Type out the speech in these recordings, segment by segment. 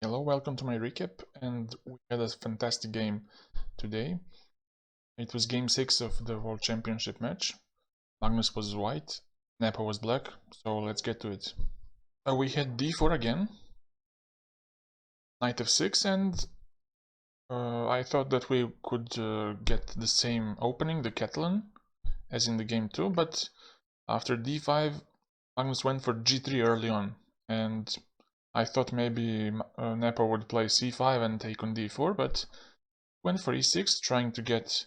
Hello, welcome to my recap, and we had a fantastic game today. It was game 6 of the World Championship match. Magnus was white, Nepo was black, so let's get to it. We had d4 again, knight f6, and I thought that we could get the same opening, the Catalan, as in the game 2, but after d5, Magnus went for g3 early on, and I thought maybe Nepo would play c5 and take on d4, but went for e6, trying to get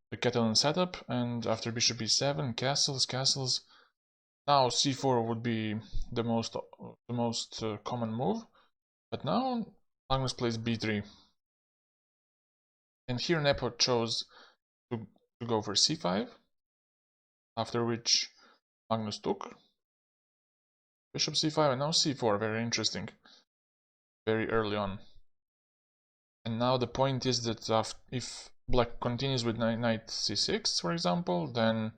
the Catalan setup, and after bishop e7, castles. Now c4 would be the most common move, but now Magnus plays b3. And here Nepo chose to go for c5, after which Magnus took. Bishop c5 and now c4, very interesting, very early on. And now the point is that if black continues with knight c6, for example, then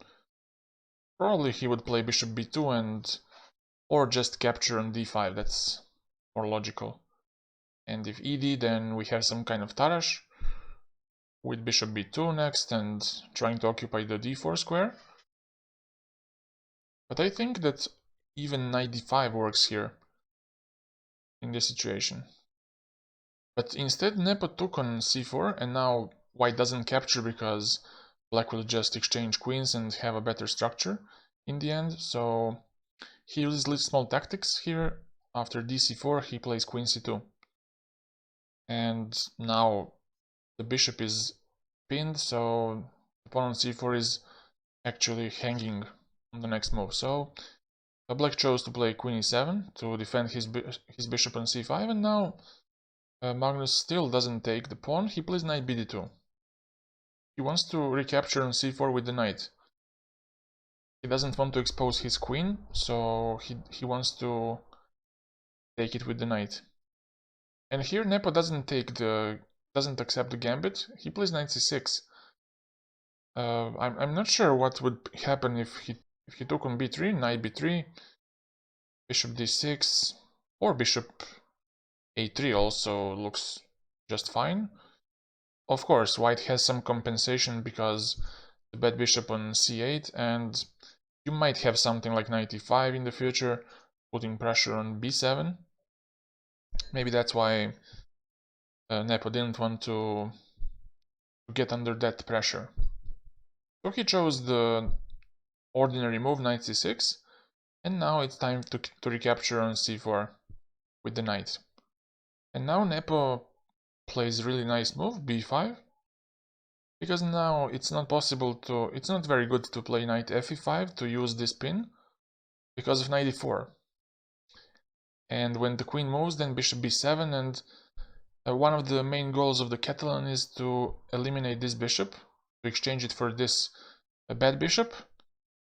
probably he would play bishop b2 or just capture on d5, that's more logical. And if ed, then we have some kind of Tarrasch with bishop b2 next and trying to occupy the d4 square. But I think that even knight d5 works here in this situation. But instead Nepo took on c4, and now white doesn't capture because black will just exchange queens and have a better structure in the end. So he uses little small tactics here. After dc4 he plays queen c2. And now the bishop is pinned, so the pawn on c4 is actually hanging on the next move. So black chose to play queen e7 to defend his bishop on c5, and now Magnus still doesn't take the pawn, he plays knight bd2. He wants to recapture on c4 with the knight. He doesn't want to expose his queen, so he wants to take it with the knight. And here Nepo doesn't accept the gambit, he plays knight c6. I'm not sure what would happen if he took on b3, knight b3, bishop d6, or bishop a3 also looks just fine. Of course, white has some compensation because the bad bishop on c8, and you might have something like knight e5 in the future, putting pressure on b7. Maybe that's why Nepo didn't want to get under that pressure. So he chose the ordinary move, knight c6, and now it's time to recapture on c4 with the knight. And now Nepo plays really nice move, b5, because now it's not very good to play knight fe5 to use this pin because of knight e4. And when the queen moves, then bishop b7, and one of the main goals of the Catalan is to eliminate this bishop, to exchange it for this bad bishop.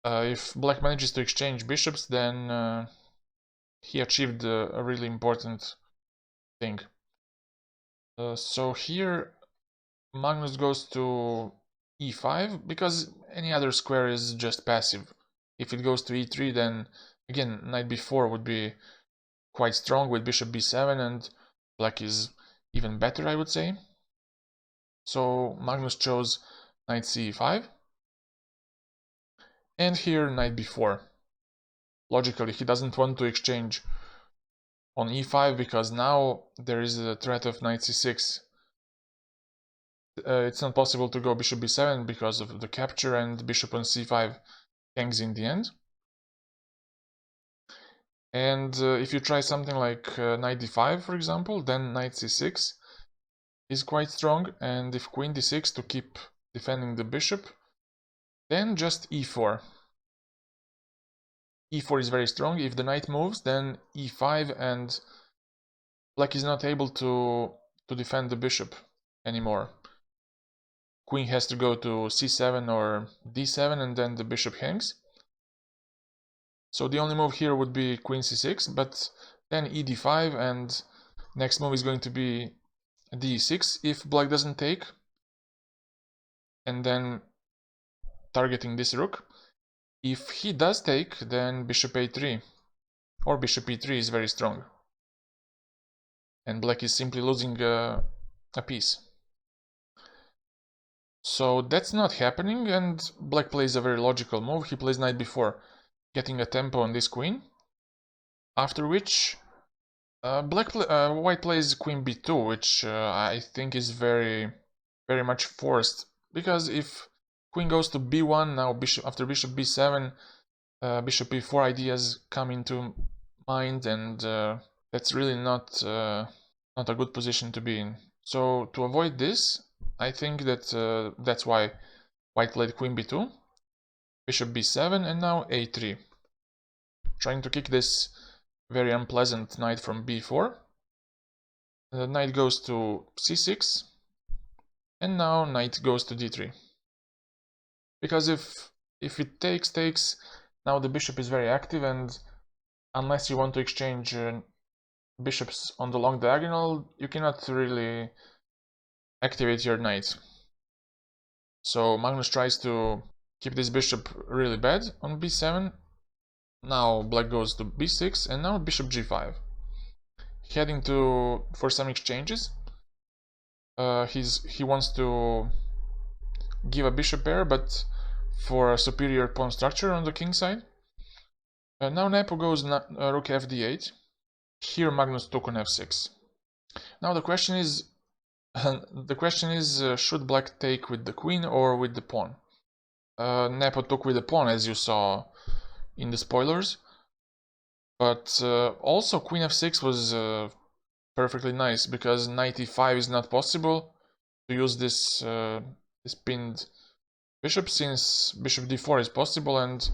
If black manages to exchange bishops, then he achieved a really important thing. So here Magnus goes to e5 because any other square is just passive. If it goes to e3, then again knight b4 would be quite strong with bishop b7, and black is even better, I would say. So Magnus chose knight c5, and here knight b4. Logically, he doesn't want to exchange on e5 because now there is a threat of knight c6. It's not possible to go bishop b7 because of the capture, and bishop on c5 hangs in the end. And if you try something like knight d5, for example, then knight c6 is quite strong, and if queen d6 to keep defending the bishop, then just e4. e4 is very strong. If the knight moves, then e5, and black is not able to defend the bishop anymore. Queen has to go to c7 or d7, and then the bishop hangs. So the only move here would be queen c6, but then ed5, and next move is going to be d6 if black doesn't take, and then targeting this rook. If he does take, then bishop a3 or bishop e3 is very strong. and black is simply losing a piece. So that's not happening, and black plays a very logical move. He plays knight b4, getting a tempo on this queen. After which white plays queen b2, which I think is very much forced, because if queen goes to b1, now after bishop b7, bishop e4 ideas come into mind, and that's really not a good position to be in. So to avoid this, I think that that's why white played queen b2, bishop b7, and now a3, trying to kick this very unpleasant knight from b4. The knight goes to c6, and now knight goes to d3. Because if it takes, now the bishop is very active, and unless you want to exchange bishops on the long diagonal, you cannot really activate your knight. So Magnus tries to keep this bishop really bad on b7. Now black goes to b6, and now bishop g5. Heading for some exchanges. He wants to give a bishop pair, but for a superior pawn structure on the king side. Now Nepo goes rook fd8. Here Magnus took on f6. Now the question is, should black take with the queen or with the pawn? Nepo took with the pawn, as you saw in the spoilers, but also queen f6 was perfectly nice, because knight e5 is not possible to use this pinned bishop, since bishop d4 is possible, and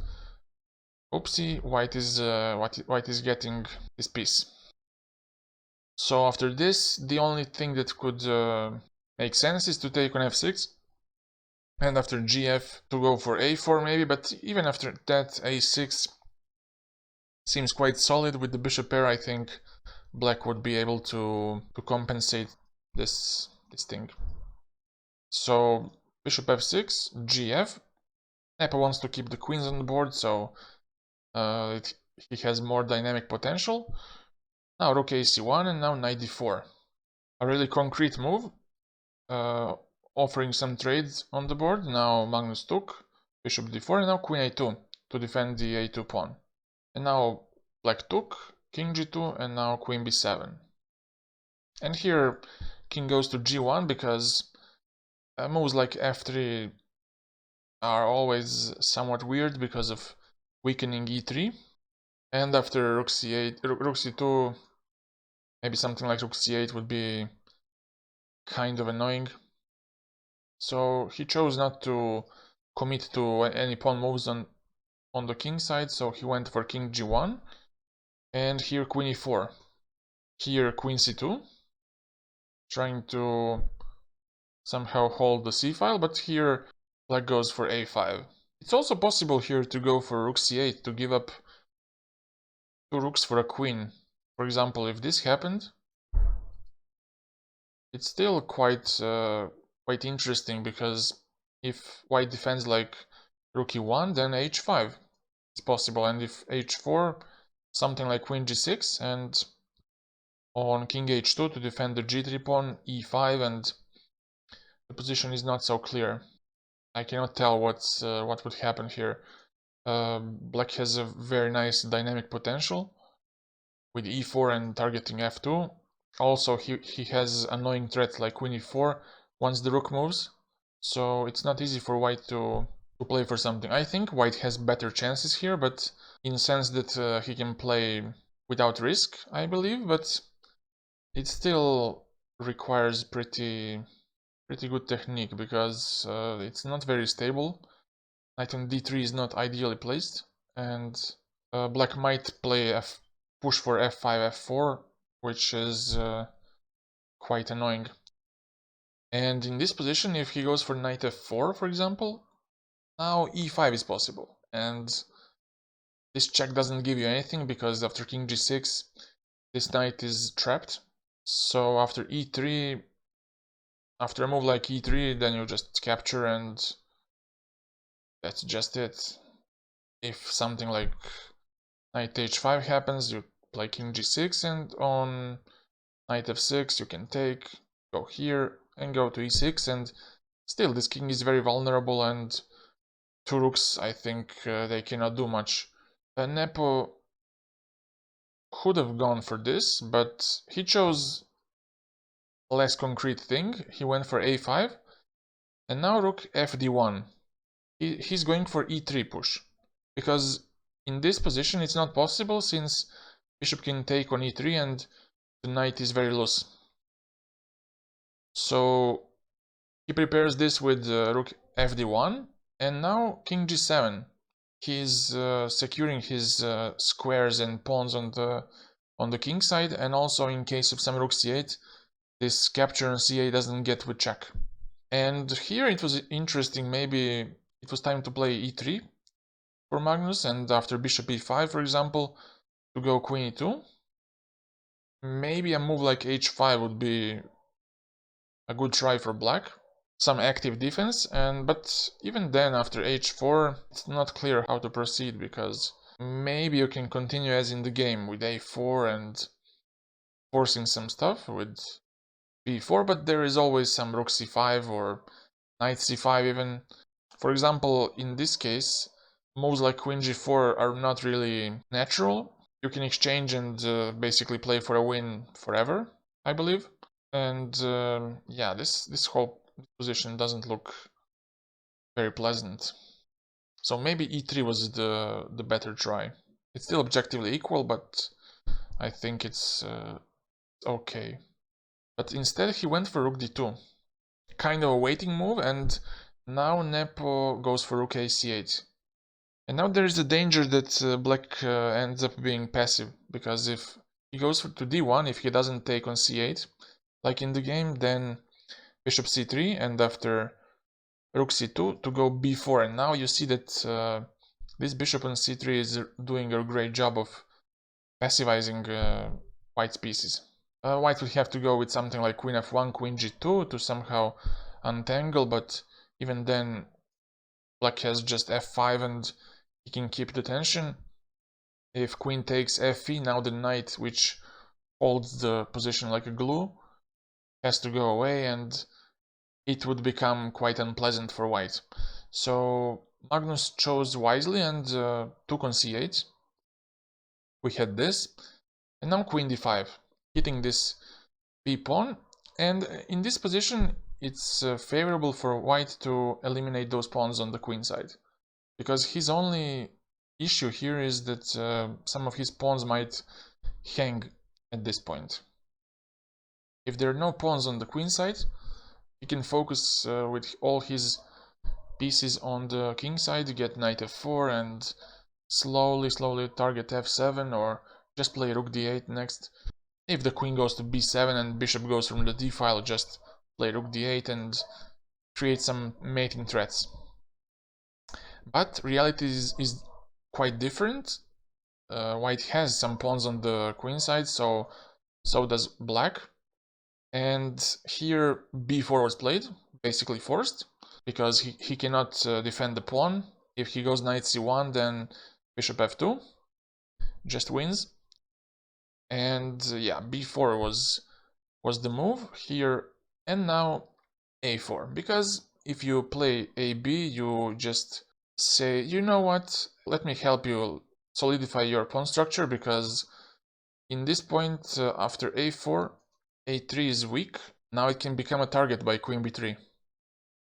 oopsie, white is getting this piece. So after this, the only thing that could make sense is to take on f6, and after gf to go for a4 maybe, but even after that, a6 seems quite solid with the bishop pair. I think black would be able to compensate this thing. So bishop f6, gf. Nepo wants to keep the queens on the board, so he has more dynamic potential. Now rook ac1, and now knight d4. A really concrete move, offering some trades on the board. Now Magnus took, bishop d4, and now queen a2 to defend the a2 pawn. And now black took, king g2, and now queen b7. And here king goes to g1, because moves like f3 are always somewhat weird because of weakening e3. And after rook c8, rook c2, maybe something like rook c8 would be kind of annoying. So he chose not to commit to any pawn moves on the king side, so he went for king g1, and here queen e4. Here queen c2, trying to somehow hold the c-file, but here black goes for a5. It's also possible here to go for rook c8 to give up two rooks for a queen. For example, if this happened, it's still quite interesting, because if white defends like rook e1, then h5 is possible, and if h4, something like queen g6, and on king h2 to defend the g3 pawn, e5, and the position is not so clear. I cannot tell what would happen here. Black has a very nice dynamic potential with e4 and targeting f2. Also, he has annoying threats like queen e4 once the rook moves, so it's not easy for white to play for something. I think white has better chances here, but in the sense that he can play without risk, I believe, but it still requires pretty good technique, because it's not very stable. Knight on d3 is not ideally placed, and black might play push for f5, f4, which is quite annoying. And in this position, if he goes for knight f4, for example, now e5 is possible, and this check doesn't give you anything, because after king g6, this knight is trapped. So after e3, after a move like e3, then you just capture, and that's just it. If something like knight h5 happens, you play king g6, and on knight f6, you can take, go here, and go to e6, and still this king is very vulnerable, and two rooks, I think they cannot do much. Nepo could have gone for this, but he chose a less concrete thing. He went for a5, and now rook fd1. He's going for e3 push, because in this position it's not possible, since bishop can take on e3 and the knight is very loose. So he prepares this with rook fd1, and now king g7. He's securing his squares and pawns on the king side, and also in case of some rook c8, this capture on c8 doesn't get with check. And here it was interesting, maybe it was time to play e3 for Magnus, and after bishop e5, for example, to go queen e2. Maybe a move like h5 would be a good try for black. Some active defense, but even then after h4 it's not clear how to proceed, because maybe you can continue as in the game with a4 and forcing some stuff with b4, but there is always some rook c5 or knight c5 even. For example, in this case, moves like queen g4 are not really natural. You can exchange and basically play for a win forever, I believe. And yeah, this whole position doesn't look very pleasant. So maybe e3 was the better try. It's still objectively equal, but I think it's okay. But instead he went for rook d2. Kind of a waiting move, and now Nepo goes for rook ac8. And now there is a danger that black ends up being passive, because if he goes to d1, if he doesn't take on c8, like in the game, then bishop c3, and after rook c2 to go b4. And now you see that this bishop on c3 is doing a great job of passivizing white's pieces. White would have to go with something like queen f1, queen g2 to somehow untangle, but even then black has just f5 and he can keep the tension. If queen takes fe, now the knight, which holds the position like a glue, has to go away, and it would become quite unpleasant for white. So Magnus chose wisely and took on c8. We had this, and now queen d5, hitting this b-pawn, and in this position it's favorable for white to eliminate those pawns on the queen side, because his only issue here is that some of his pawns might hang at this point. If there are no pawns on the queen side, he can focus with all his pieces on the king side, get knight f4 and slowly target f7, or just play rook d8 next. If the queen goes to b7 and bishop goes from the d file, just play rook d8 and create some mating threats. But reality is quite different. White has some pawns on the queen side, so does black. And here b4 was played, basically forced, because he cannot defend the pawn. If he goes knight c1, then bishop f2 just wins. And yeah, b4 was the move here. And now a4, because if you play ab, you just say, you know what, let me help you solidify your pawn structure, because in this point after a4, a3 is weak. Now it can become a target by queen b3.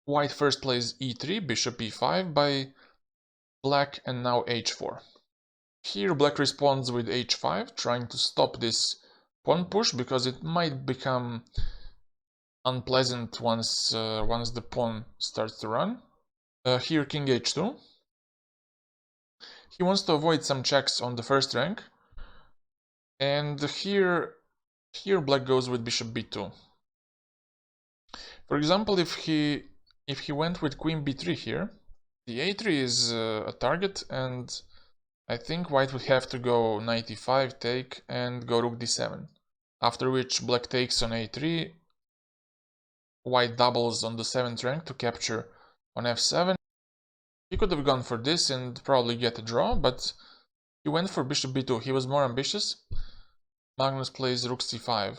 White first plays e3, bishop e5 by black, and now h4. Here black responds with h5, trying to stop this pawn push, because it might become unpleasant once the pawn starts to run. Here king h2. He wants to avoid some checks on the first rank, and here black goes with bishop b2. For example, if he went with queen b3 here, the a3 is a target, and I think white would have to go knight e5, take, and go rook d7. After which black takes on a3, white doubles on the 7th rank to capture on f7. He could have gone for this and probably get a draw, but he went for bishop b2. He was more ambitious. Magnus plays rook c5.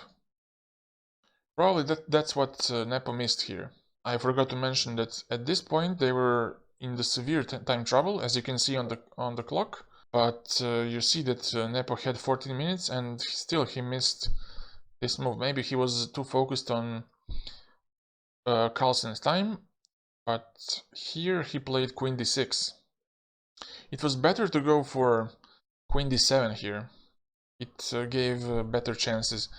Probably that's what Nepo missed here. I forgot to mention that at this point they were in the severe time trouble, as you can see on the clock. But you see that Nepo had 14 minutes and still he missed this move. Maybe he was too focused on Carlsen's time, but here he played queen d6. It was better to go for queen d7 here. It gave better chances.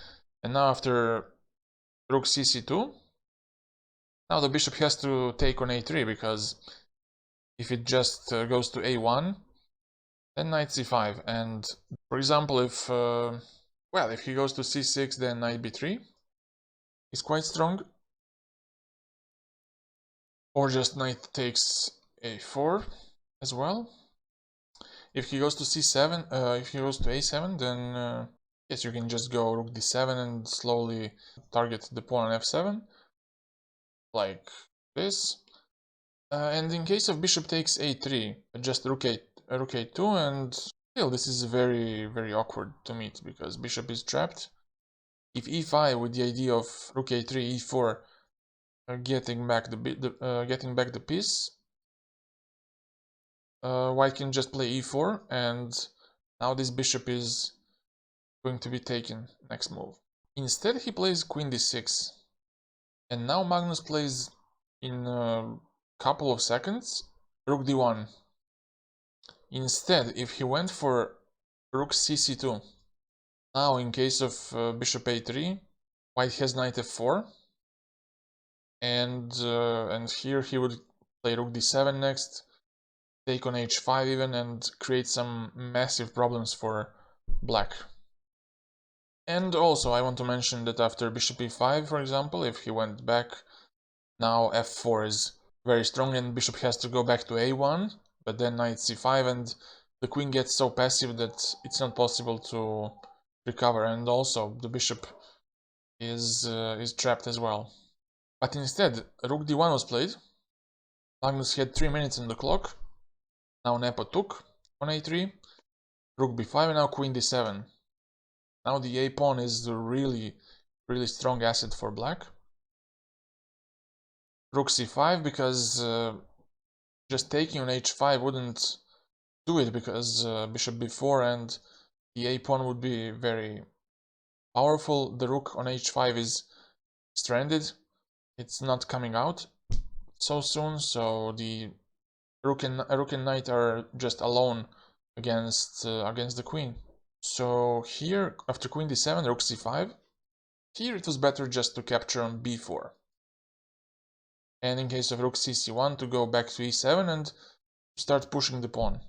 And now after rook cc2, now the bishop has to take on a3, because if it just goes to a1, then knight c5. And for example, if if he goes to c6, then knight b3 is quite strong. Or just knight takes a4 as well. If he goes to c7, if he goes to a7, then yes, you can just go rook d7 and slowly target the pawn on f7, like this. And in case of bishop takes a3, just rook a2, and still this is very, very awkward to meet because bishop is trapped. If e5 with the idea of rook a3, e4, getting back the piece, white can just play e4, and now this bishop is going to be taken next move. Instead he plays queen d6, and now Magnus plays in a couple of seconds rook d1. Instead, if he went for rook cc2, now in case of bishop a3, white has knight f4, and here he would play rook d7 next, take on h5 even, and create some massive problems for black. And also I want to mention that after bishop e5, for example, if he went back, now f4 is very strong and bishop has to go back to a1, but then knight c5, and the queen gets so passive that it's not possible to recover, and also the bishop is trapped as well. But instead, rook d1 was played. Magnus had 3 minutes on the clock. Now Nepo took on a3, rook b5, and now queen d7. Now the a pawn is a really, really strong asset for black. Rook c5, because just taking on h5 wouldn't do it, because bishop b4 and the a pawn would be very powerful. The rook on h5 is stranded. It's not coming out so soon, so the rook and knight are just alone against the queen. So here, after queen d7, rook c5, here it was better just to capture on b4. And in case of rook cc1, to go back to e7 and start pushing the pawn.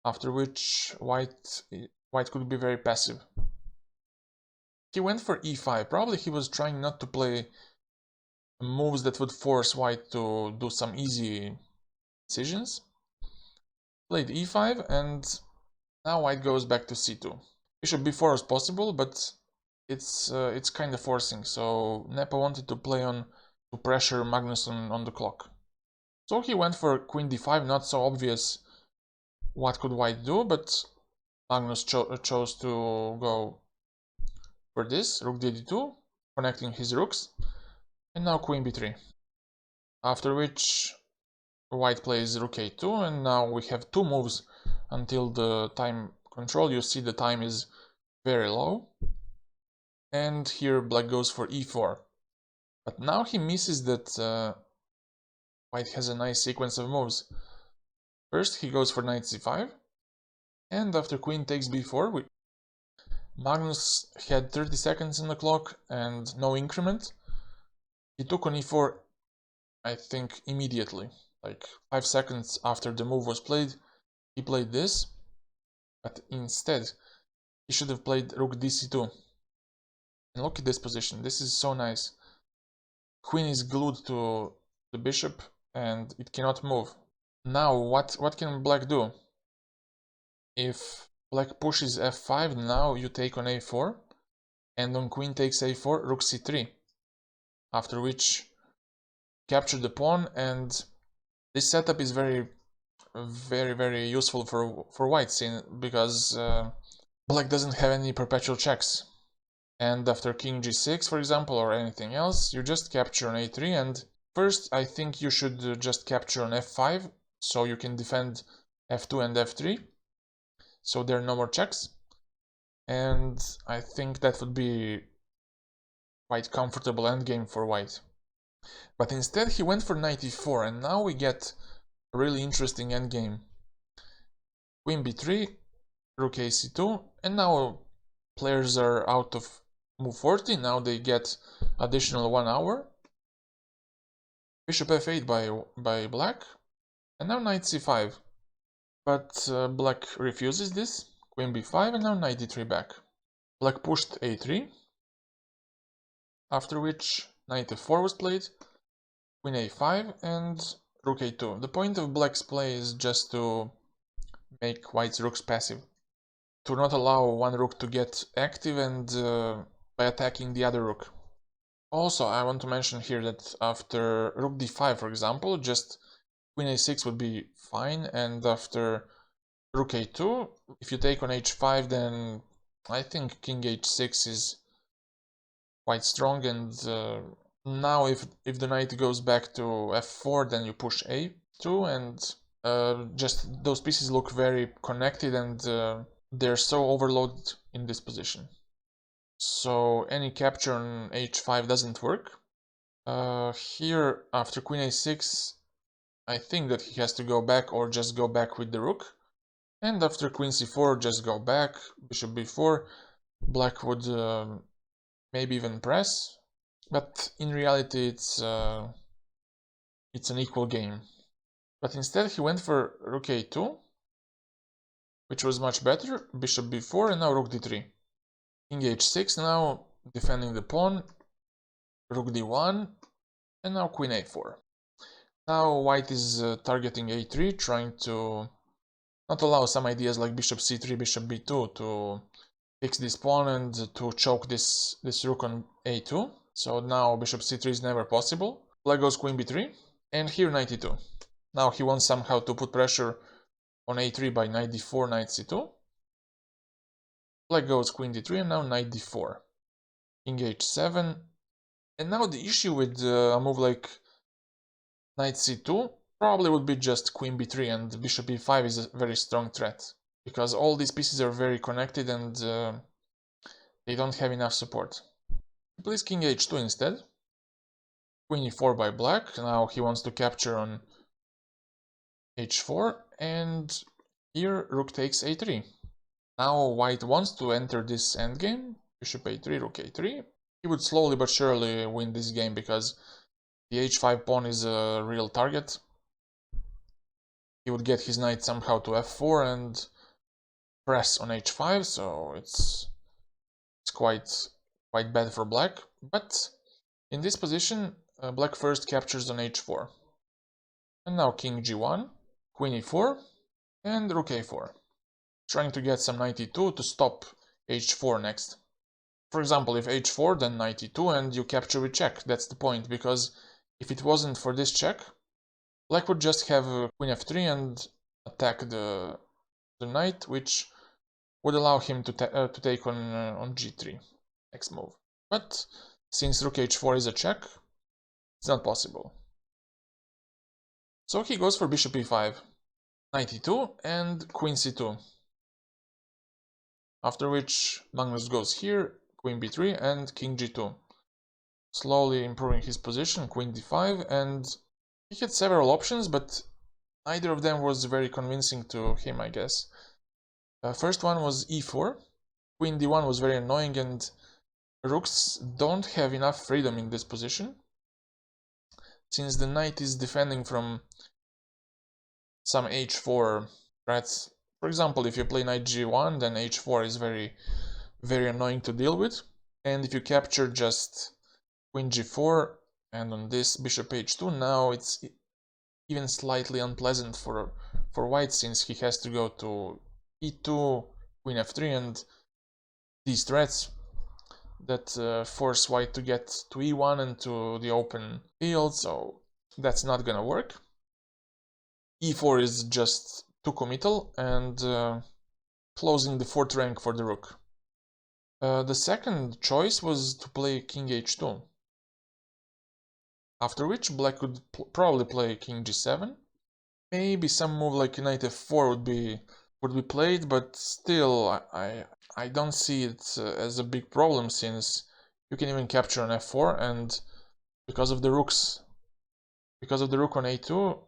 After which white could be very passive. He went for e5. Probably he was trying not to play moves that would force white to do some easy decisions. Played e5, and now white goes back to c2. Bishop b4 is possible, but it's kind of forcing, so Nepo wanted to play on to pressure Magnus on the clock. So he went for queen d5, not so obvious what could white do, but Magnus chose to go for this, rook d2, connecting his rooks, and now queen b3. After which white plays rook a2, and now we have 2 moves until the time control. You see the time is very low, and here black goes for e4. But now he misses that white has a nice sequence of moves. First he goes for knight c5, and after queen takes b4, Magnus had 30 seconds on the clock and no increment. He took on e4, I think, immediately. Like 5 seconds after the move was played, he played this, but instead he should have played rook dc2. And look at this position, this is so nice. Queen is glued to the bishop and it cannot move. Now what can black do? If black pushes f5, now you take on a4, and on queen takes a4, rook c3. After which capture the pawn, and this setup is very, very useful for white, because black doesn't have any perpetual checks. And after king g6, for example, or anything else, you just capture on a3. And first, I think you should just capture on f5, so you can defend f2 and f3, so there are no more checks. And I think that would be quite comfortable endgame for white. But instead he went for knight e4, and now we get a really interesting endgame. Queen b3, rook ac2, and now players are out of move 40, now they get additional 1 hour. Bishop f8 by black, and now knight c5. But black refuses this, queen b5, and now knight d3 back. Black pushed a3, after which knight f4 was played, queen a5, and rook a2. The point of black's play is just to make white's rooks passive, to not allow one rook to get active and by attacking the other rook. Also, I want to mention here that after rook d5, for example, just queen a6 would be fine, and after rook a2, if you take on h5, then I think king h6 is quite strong, and now if the knight goes back to f4, then you push a2, and just those pieces look very connected, and they're so overloaded in this position. So any capture on h5 doesn't work. Here, after queen a6, I think that he has to go back or just go back with the rook. And after queen c4, just go back, bishop b4. Black would maybe even press, but in reality it's an equal game. But instead he went for rook a2, which was much better, bishop b4, and now rook d3. King h6 now, defending the pawn, rook d1, and now queen a4. Now white is targeting a3, trying to not allow some ideas like bishop c3, bishop b2 to fix this pawn and to choke this rook on a2. So now bishop c3 is never possible. Black goes queen b3, and here knight e2. Now he wants somehow to put pressure on a3 by knight d4, knight c2. Black goes queen d3, and now knight d4. King h7. And now the issue with a move like knight c2 probably would be just queen b3, and bishop e5 is a very strong threat, because all these pieces are very connected and they don't have enough support. He plays king h2 instead. Queen e4 by black. Now he wants to capture on h4, and here rook takes a3. Now white wants to enter this endgame, bishop a3, rook a3. He would slowly but surely win this game because the h5 pawn is a real target. He would get his knight somehow to f4 and press on h5, so it's quite bad for black. But in this position, black first captures on h4. And now king g1, queen e4, and rook a4. Trying to get some knight e2 to stop h4 next. For example, if h4, then knight e2, and you capture with check. That's the point, because if it wasn't for this check, black would just have queen f3 and attack the knight, which would allow him to take on g3, next move. But since rook h4 is a check, it's not possible. So he goes for bishop e5, knight e2, and queen c2. After which Magnus goes here, queen b3, and king g2. Slowly improving his position, queen d5, and he had several options, but neither of them was very convincing to him, I guess. First one was e4. Queen d1 was very annoying, and rooks don't have enough freedom in this position, since the knight is defending from some h4 threats. For example, if you play knight g1, then h4 is very annoying to deal with. And if you capture just queen g4 and on this bishop h2, now it's even slightly unpleasant for white, since he has to go to e2, queen f3, and these threats that force white to get to e1 and to the open field, so that's not gonna work. e4 is just too committal and closing the fourth rank for the rook. The second choice was to play king h2. After which black could probably play king g7. Maybe some move like knight f4 would be played, but still I don't see it as a big problem, since you can even capture on f4, and because of the rooks, because of the rook on a2,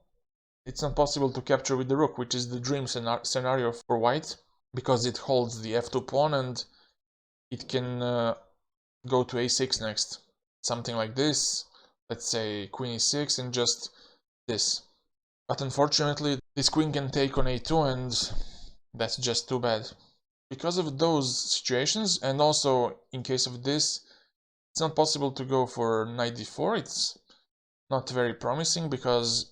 it's not possible to capture with the rook, which is the dream scenario for white, because it holds the f2 pawn and it can go to a6 next. Something like this, let's say queen e6 and just this. But unfortunately, this queen can take on a2 and that's just too bad. Because of those situations, and also in case of this, it's not possible to go for knight d4. It's not very promising because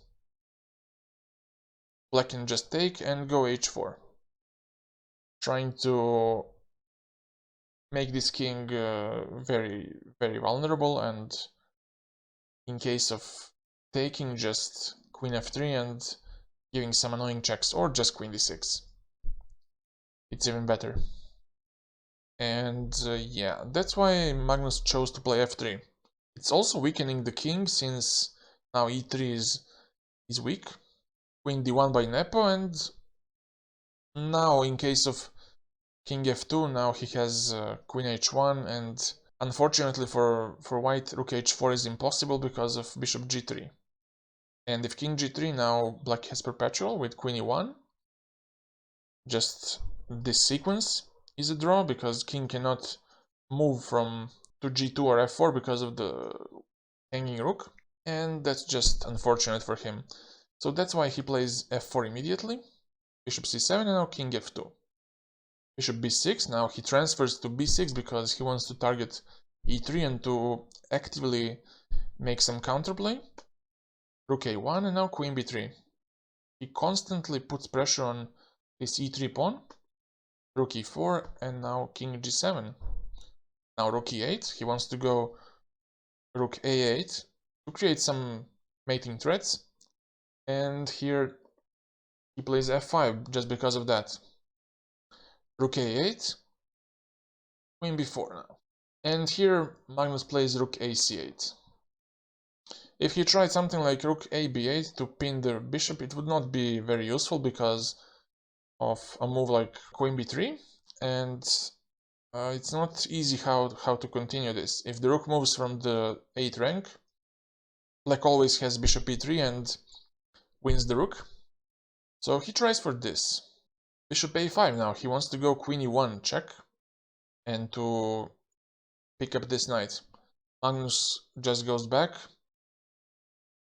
black can just take and go h4, trying to make this king very vulnerable, and in case of taking, just queen f3 and giving some annoying checks, or just queen d6. It's even better. And yeah, that's why Magnus chose to play f3. It's also weakening the king, since now e3 is weak. Queen d1 by Nepo, and now in case of king f2, now he has queen h1, and unfortunately for white, rook h4 is impossible because of bishop g3. And if king g3, now black has perpetual with queen e1. Just this sequence is a draw, because king cannot move from to g2 or f4 because of the hanging rook, and that's just unfortunate for him. So that's why he plays f4 immediately, bishop c7, and now king f2. Bishop b6, now he transfers to b6 because he wants to target e3 and to actively make some counterplay. Rook a1 and now queen b3. He constantly puts pressure on this e3 pawn. Rook e4 and now king g7. Now rook e8, he wants to go rook a8 to create some mating threats. And here he plays f5 just because of that. Rook a8, queen b4 now. And here Magnus plays rook ac8. If he tried something like rook a b8 to pin the bishop, it would not be very useful because of a move like queen b3, and it's not easy how to continue this. If the rook moves from the 8th rank, black always has bishop e3 and wins the rook. So he tries for this. Bishop a5 now, he wants to go queen e1 check and to pick up this knight. Magnus just goes back,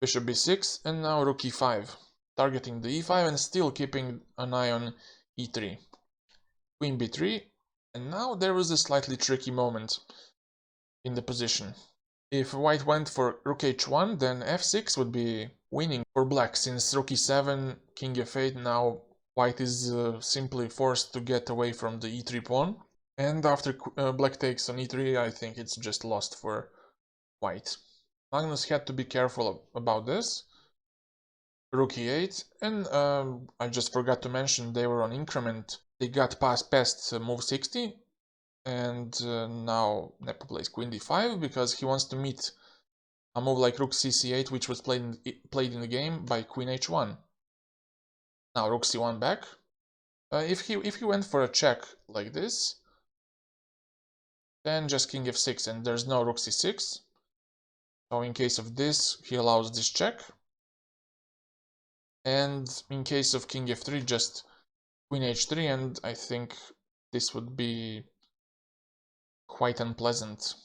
bishop b6, and now rook e5, targeting the e5 and still keeping an eye on e3. Queen b3, and now there was a slightly tricky moment in the position. If white went for rook h1, then f6 would be winning for black, since rook e7, king f8, now white is simply forced to get away from the e3 pawn. And after black takes on e3, I think it's just lost for white. Magnus had to be careful about this. Rook e8, and I just forgot to mention they were on increment. They got past move 60, and now Nepo plays queen d5 because he wants to meet a move like rook cc8, which was played in the game by queen h1. Now rook c1 back. If he went for a check like this, then just king f6 and there's no rook c6. So in case of this, he allows this check. And in case of king f3, just queen h3, and I think this would be quite unpleasant,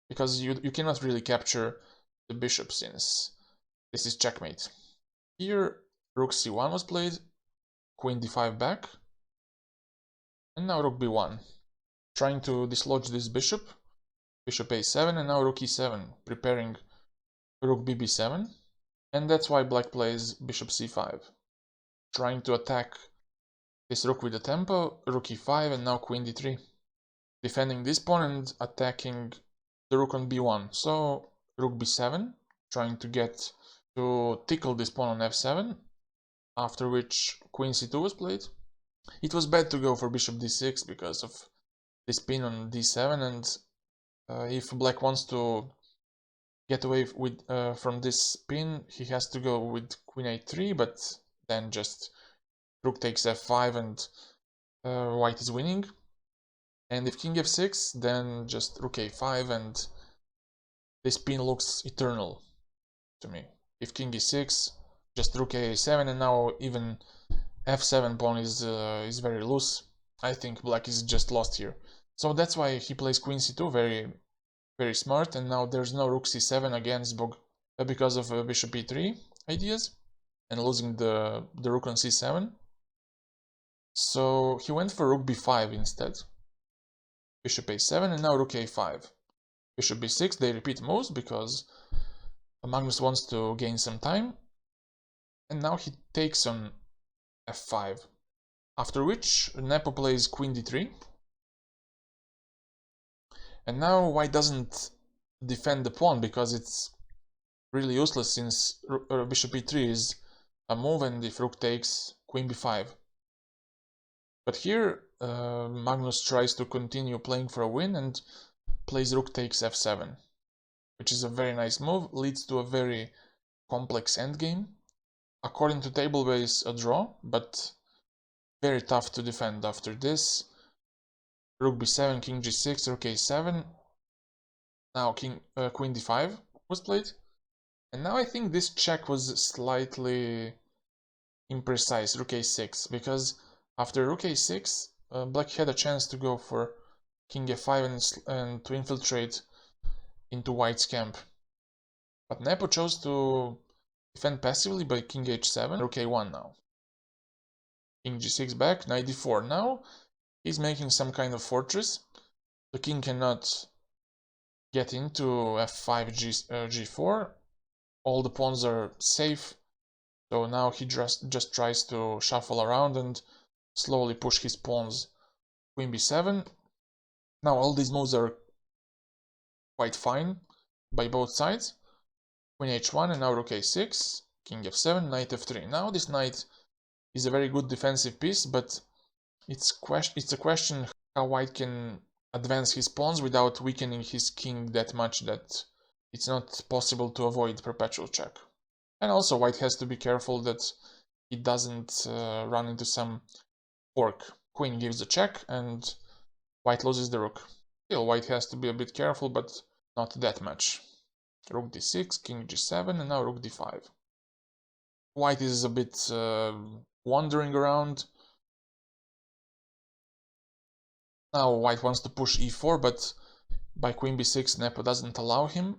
because you cannot really capture the bishop since this is checkmate. Here rook c1 was played, queen d5 back, and now rook b1, trying to dislodge this bishop, bishop a7, and now rook e7, preparing rook bb7, and that's why black plays bishop c5, trying to attack this rook with a tempo, rook e5, and now queen d3, defending this pawn and attacking the rook on b1. So rook b7, trying to get to tickle this pawn on f7, after which queen c2 was played. It was bad to go for bishop d6 because of this pin on d7, and if black wants to get away with from this pin, he has to go with queen a3, but then just rook takes f5 and white is winning. And if king f6, then just rook a5, and this pin looks eternal to me. If king e6, just rook a7, and now even f7 pawn is very loose. I think black is just lost here. So that's why he plays queen c2, very smart. And now there's no rook c7 against because of bishop e3 ideas and losing the rook on c7. So he went for rook b5 instead. Bishop a7 and now rook a5. Bishop b6, they repeat moves because Magnus wants to gain some time. And now he takes on f5. After which Nepo plays queen d3. And now white doesn't defend the pawn because it's really useless since bishop e3 is a move, and if rook takes, queen b5. But here Magnus tries to continue playing for a win and plays rook takes f7, which is a very nice move, leads to a very complex endgame. According to table base, a draw, but very tough to defend after this. Rook b7, king g6, rook a7. Now queen d5 was played. And now I think this check was slightly imprecise, rook a6, because after rook a6, black had a chance to go for king f5 and to infiltrate into white's camp. But Nepo chose to defend passively by king h7, rook a1 now. King g6 back, knight d4. Now he's making some kind of fortress. The king cannot get into f5, g4. All the pawns are safe. So now he just tries to shuffle around and slowly push his pawns. Queen b7. Now all these moves are quite fine by both sides. Queen h1 and now rook a6, king f7, knight f3. Now this knight is a very good defensive piece, but it's a question how white can advance his pawns without weakening his king that much that it's not possible to avoid perpetual check. And also white has to be careful that he doesn't run into some fork. Queen gives a check and white loses the rook. Still, white has to be a bit careful, but not that much. Rook d6, king g7, and now rook d5. White is a bit wandering around. Now white wants to push e4, but by queen b6 Nepo doesn't allow him.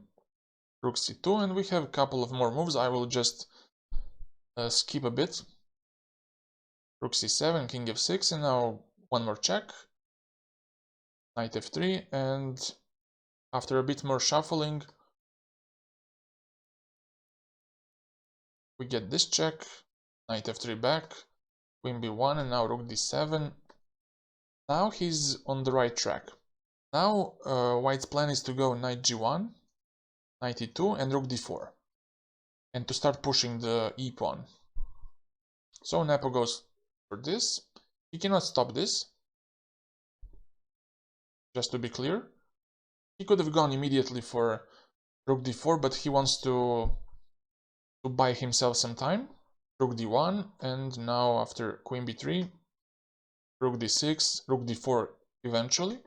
Rook c2, and we have a couple of more moves. I will just skip a bit. Rook c7, king f6, and now one more check. Knight f3, and after a bit more shuffling, we get this check. Knight f3 back, queen b1, and now rook d7. Now he's on the right track. Now white's plan is to go knight g1, knight e2, and rook d4, and to start pushing the e pawn. So Nepo goes for this. He cannot stop this. Just to be clear, he could have gone immediately for rook d4, but he wants to buy himself some time. Rook d1, and now after queen b3, rook d6, rook d4 eventually,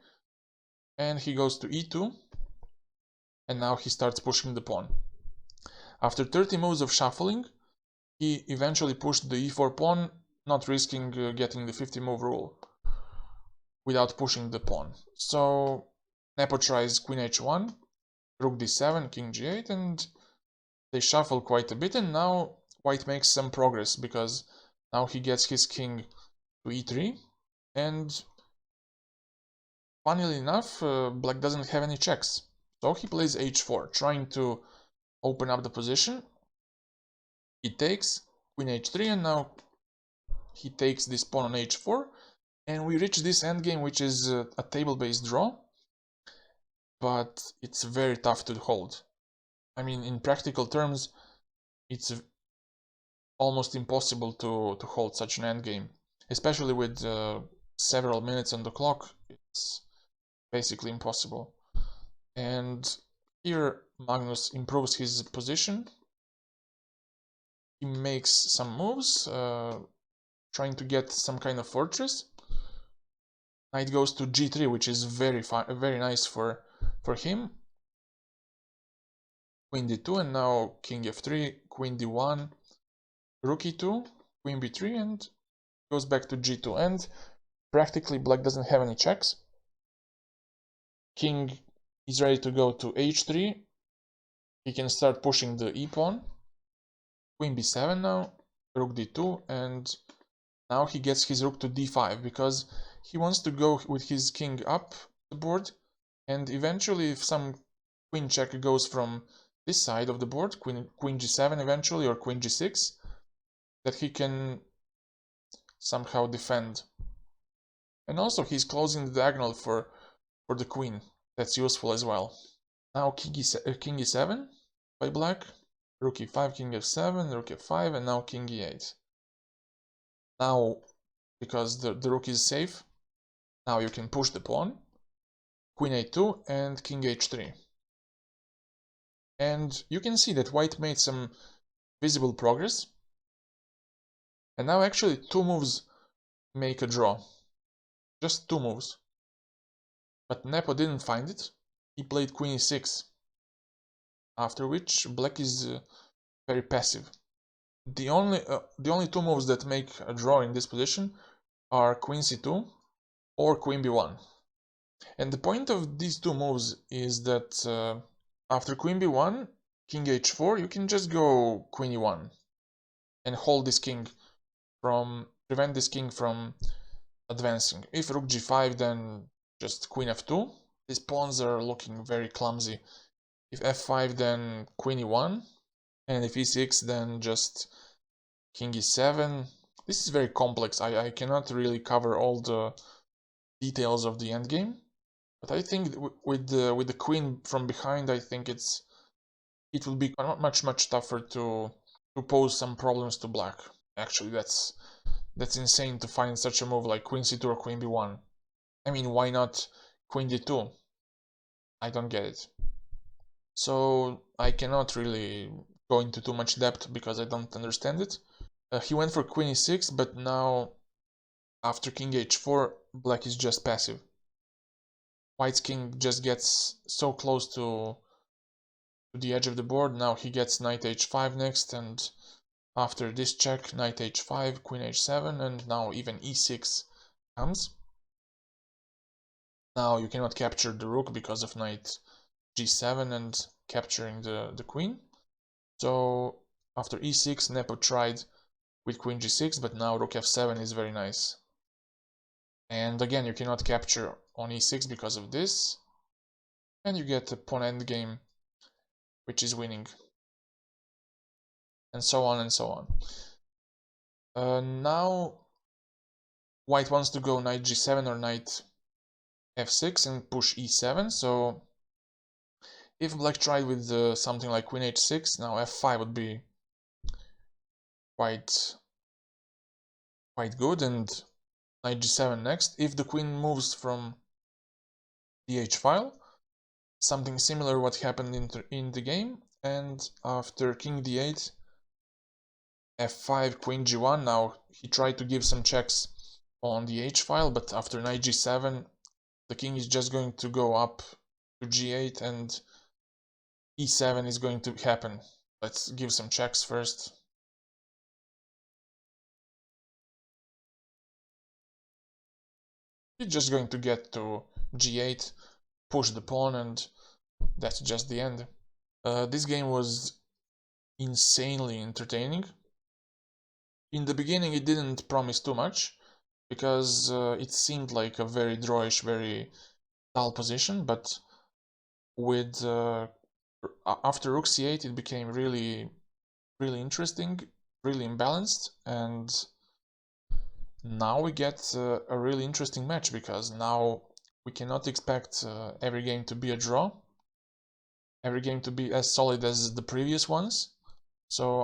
and he goes to e2, and now he starts pushing the pawn. After 30 moves of shuffling, he eventually pushed the e4 pawn, not risking getting the 50 move rule without pushing the pawn. So Nepo tries queen h1, rook d7, king g8, and they shuffle quite a bit, and now white makes some progress because now he gets his king to e3, and funnily enough, black doesn't have any checks. So he plays h4, trying to open up the position. He takes queen h3, and now he takes this pawn on h4, and we reach this endgame, which is a table-based draw, but it's very tough to hold. I mean, in practical terms, it's almost impossible to hold such an endgame, especially with several minutes on the clock. It's basically impossible. And here Magnus improves his position. He makes some moves, trying to get some kind of fortress. Knight goes to g3, which is very nice for him. Queen d2, and now king f3, queen d1, rook e2, queen b3, and goes back to g2. And practically black doesn't have any checks. King is ready to go to h3. He can start pushing the e pawn. Queen b7 now, rook d2, and now he gets his rook to d5 because he wants to go with his king up the board, and eventually if some queen check goes from this side of the board, queen g7 eventually, or queen g6, that he can somehow defend. And also he's closing the diagonal for the queen. That's useful as well. Now king e7 by black, rook e5, king f7, rook f5, and now king e8. Now, because the rook is safe, now you can push the pawn, queen a2 and king h3. And you can see that white made some visible progress. And now actually 2 moves make a draw. Just 2 moves. But Nepo didn't find it. He played queen e6. After which black is very passive. The only 2 moves that make a draw in this position are queen c2 or queen b1. And the point of these 2 moves is that after queen b1, king h4, you can just go queen e1 and hold this king prevent this king from advancing. If rook g5, then just queen f2. These pawns are looking very clumsy. If f5, then queen e1, and if e6, then just king e7. This is very complex. I cannot really cover all the details of the endgame, but I think with the queen from behind, I think it will be much tougher to pose some problems to black. Actually, that's insane to find such a move like queen c2 or queen b1. I mean, why not queen d2? I don't get it. So I cannot really go into too much depth because I don't understand it. He went for queen e6, but now after king h4, black is just passive. White's king just gets so close to the edge of the board. Now he gets knight h5 next, and after this check, knight h5, queen h7, and now even e6 comes. Now you cannot capture the rook because of knight g7 and capturing the queen. So after e6, Nepo tried with queen g6, but now rook f7 is very nice. And again, you cannot capture on e6 because of this, and you get a pawn endgame, which is winning, and so on and so on. Now white wants to go knight g7 or knight f6 and push e7, so if black tried with something like queen h6, now f5 would be quite good, and knight g7 next. If the queen moves from the h file, something similar what happened in the game, and after king d8, f5, queen g1. Now he tried to give some checks on the h file, but after knight g7, the king is just going to go up to g8, and e7 is going to happen. Let's give some checks first. He's just going to get to g8, push the pawn, and that's just the end. This game was insanely entertaining. In the beginning it didn't promise too much, because it seemed like a very drawish, very dull position, but with after rook c8 it became really interesting, really imbalanced, and now we get a really interesting match, because now we cannot expect every game to be a draw, every game to be as solid as the previous ones. So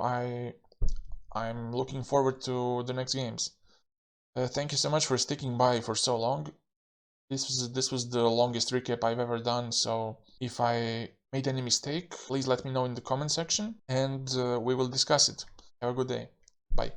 I'm looking forward to the next games. Thank you so much for sticking by for so long. This was the longest recap I've ever done, so if I made any mistake, please let me know in the comment section, and we will discuss it. Have a good day. Bye.